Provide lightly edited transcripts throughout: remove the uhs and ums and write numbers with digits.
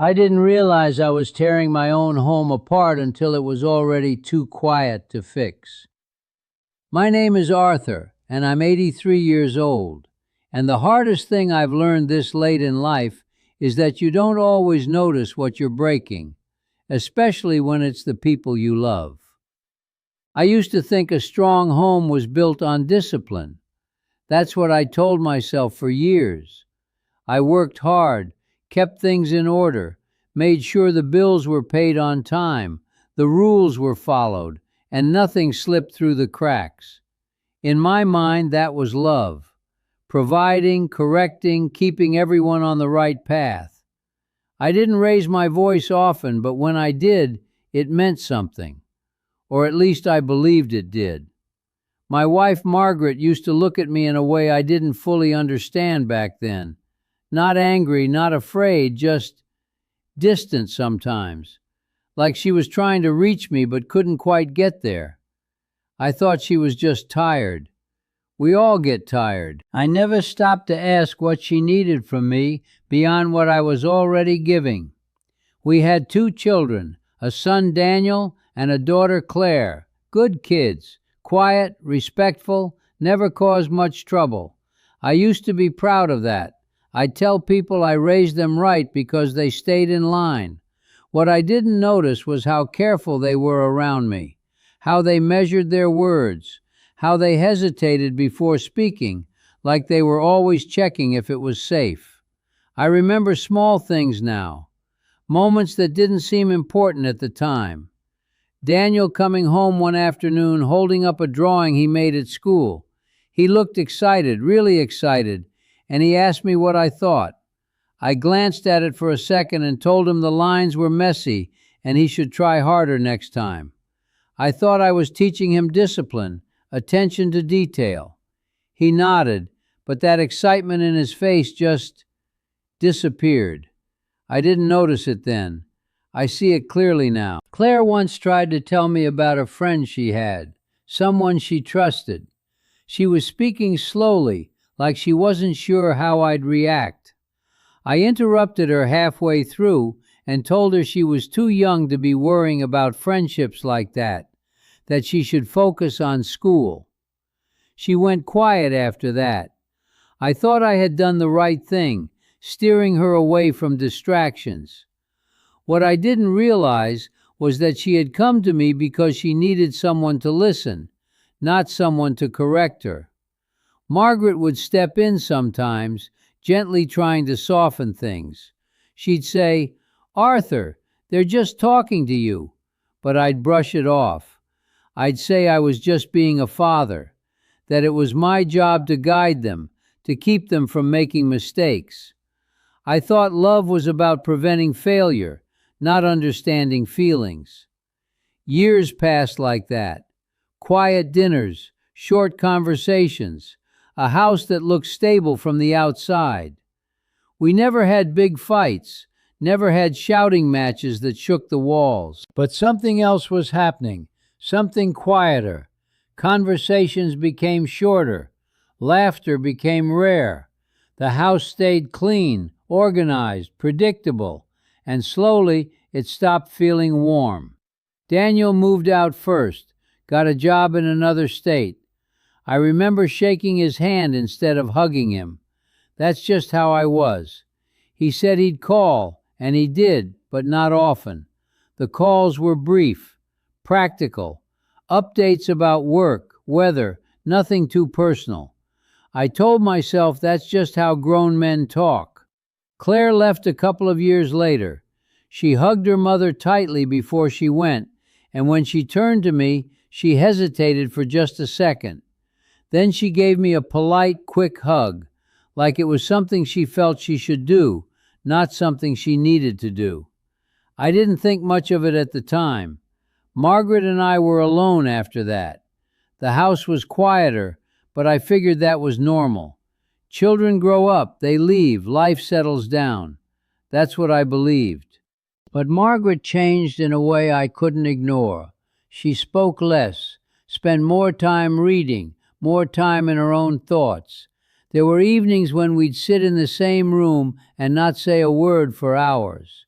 I didn't realize I was tearing my own home apart until it was already too quiet to fix. My name is Arthur, and I'm 83 years old. And the hardest thing I've learned this late in life is that you don't always notice what you're breaking, especially when it's the people you love. I used to think a strong home was built on discipline. That's what I told myself for years. I worked hard, kept things in order, made sure the bills were paid on time, the rules were followed, and nothing slipped through the cracks. In my mind, that was love. Providing, correcting, keeping everyone on the right path. I didn't raise my voice often, but when I did, it meant something. Or at least I believed it did. My wife Margaret used to look at me in a way I didn't fully understand back then. Not angry, not afraid, just distant sometimes, like she was trying to reach me but couldn't quite get there. I thought she was just tired. We all get tired. I never stopped to ask what she needed from me beyond what I was already giving. We had 2 children, a son Daniel and a daughter Claire, good kids, quiet, respectful, never caused much trouble. I used to be proud of that. I'd tell people I raised them right because they stayed in line. What I didn't notice was how careful they were around me, how they measured their words, how they hesitated before speaking, like they were always checking if it was safe. I remember small things now, moments that didn't seem important at the time. Daniel coming home one afternoon holding up a drawing he made at school. He looked excited, really excited, and he asked me what I thought. I glanced at it for a second and told him the lines were messy and he should try harder next time. I thought I was teaching him discipline, attention to detail. He nodded, but that excitement in his face just disappeared. I didn't notice it then. I see it clearly now. Claire once tried to tell me about a friend she had, someone she trusted. She was speaking slowly, like she wasn't sure how I'd react. I interrupted her halfway through and told her she was too young to be worrying about friendships like that she should focus on school. She went quiet after that. I thought I had done the right thing, steering her away from distractions. What I didn't realize was that she had come to me because she needed someone to listen, not someone to correct her. Margaret would step in sometimes, gently trying to soften things. She'd say, "Arthur, they're just talking to you," but I'd brush it off. I'd say I was just being a father, that it was my job to guide them, to keep them from making mistakes. I thought love was about preventing failure, not understanding feelings. Years passed like that. Quiet dinners, short conversations, a house that looked stable from the outside. We never had big fights, never had shouting matches that shook the walls. But something else was happening, something quieter. Conversations became shorter. Laughter became rare. The house stayed clean, organized, predictable, and slowly it stopped feeling warm. Daniel moved out first, got a job in another state. I remember shaking his hand instead of hugging him. That's just how I was. He said he'd call, and he did, but not often. The calls were brief, practical, updates about work, weather, nothing too personal. I told myself that's just how grown men talk. Claire left a couple of years later. She hugged her mother tightly before she went, and when she turned to me, she hesitated for just a second. Then she gave me a polite, quick hug, like it was something she felt she should do, not something she needed to do. I didn't think much of it at the time. Margaret and I were alone after that. The house was quieter, but I figured that was normal. Children grow up, they leave, life settles down. That's what I believed. But Margaret changed in a way I couldn't ignore. She spoke less, spent more time reading, more time in her own thoughts. There were evenings when we'd sit in the same room and not say a word for hours.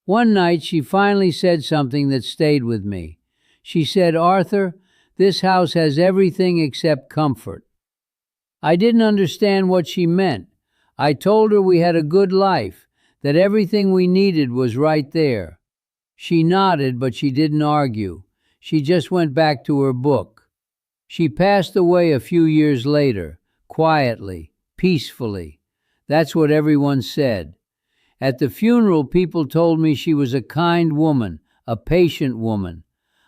One night she finally said something that stayed with me. She said, "Arthur, this house has everything except comfort." I didn't understand what she meant. I told her we had a good life, that everything we needed was right there. She nodded, but she didn't argue. She just went back to her book. She passed away a few years later, quietly, peacefully. That's what everyone said. At the funeral, people told me she was a kind woman, a patient woman.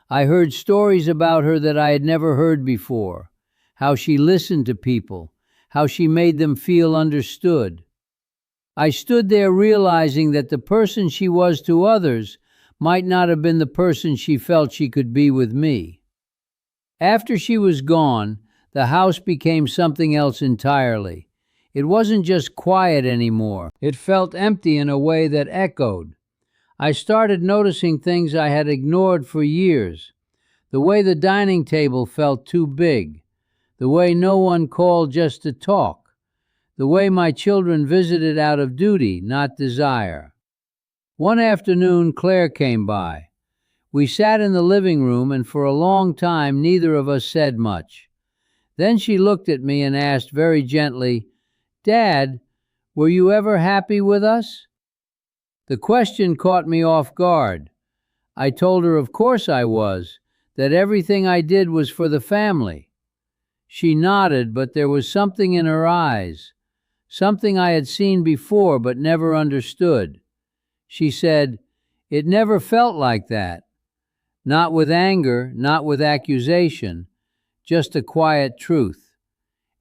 I heard stories about her that I had never heard before. How she listened to people, how she made them feel understood. I stood there realizing that the person she was to others might not have been the person she felt she could be with me. After she was gone, the house became something else entirely. It wasn't just quiet anymore. It felt empty in a way that echoed. I started noticing things I had ignored for years. The way the dining table felt too big. The way no one called just to talk. The way my children visited out of duty, not desire. One afternoon, Claire came by. We sat in the living room, and for a long time neither of us said much. Then she looked at me and asked very gently, "Dad, were you ever happy with us?" The question caught me off guard. I told her of course I was, that everything I did was for the family. She nodded, but there was something in her eyes, something I had seen before but never understood. She said, "It never felt like that. Not with anger, not with accusation, just a quiet truth."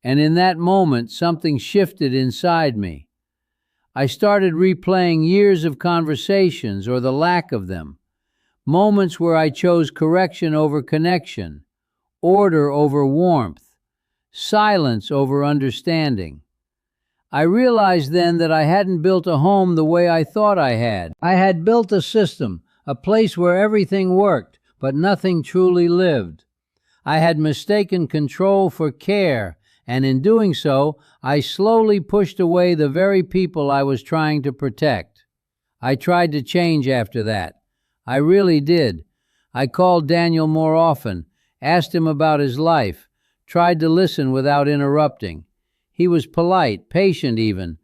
And in that moment, something shifted inside me. I started replaying years of conversations, or the lack of them, moments where I chose correction over connection, order over warmth, silence over understanding. I realized then that I hadn't built a home the way I thought I had. I had built a system, a place where everything worked, but nothing truly lived. I had mistaken control for care, and in doing so, I slowly pushed away the very people I was trying to protect. I tried to change after that. I really did. I called Daniel more often, asked him about his life, tried to listen without interrupting. He was polite, patient even,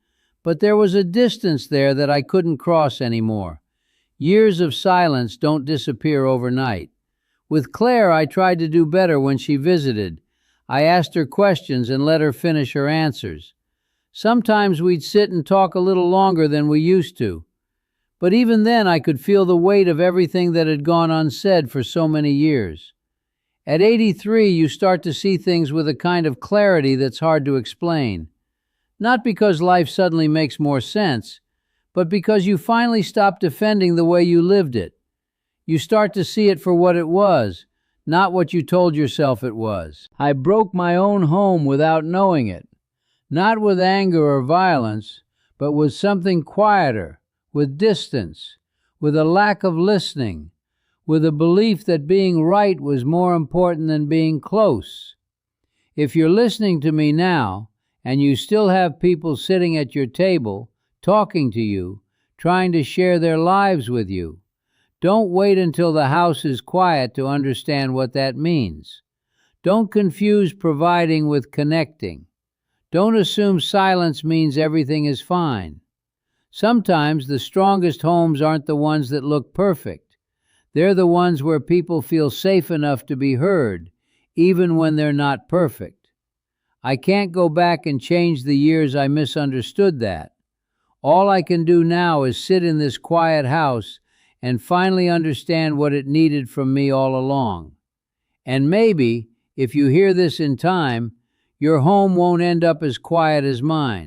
but there was a distance there that I couldn't cross anymore. Years of silence don't disappear overnight. With Claire, I tried to do better when she visited. I asked her questions and let her finish her answers. Sometimes we'd sit and talk a little longer than we used to. But even then, I could feel the weight of everything that had gone unsaid for so many years. At 83, you start to see things with a kind of clarity that's hard to explain. Not because life suddenly makes more sense, but because you finally stop defending the way you lived it. You start to see it for what it was, not what you told yourself it was. I broke my own home without knowing it, not with anger or violence, but with something quieter, with distance, with a lack of listening, with a belief that being right was more important than being close. If you're listening to me now, and you still have people sitting at your table, talking to you, trying to share their lives with you, don't wait until the house is quiet to understand what that means. Don't confuse providing with connecting. Don't assume silence means everything is fine. Sometimes the strongest homes aren't the ones that look perfect. They're the ones where people feel safe enough to be heard, even when they're not perfect. I can't go back and change the years I misunderstood that. All I can do now is sit in this quiet house and finally understand what it needed from me all along. And maybe, if you hear this in time, your home won't end up as quiet as mine.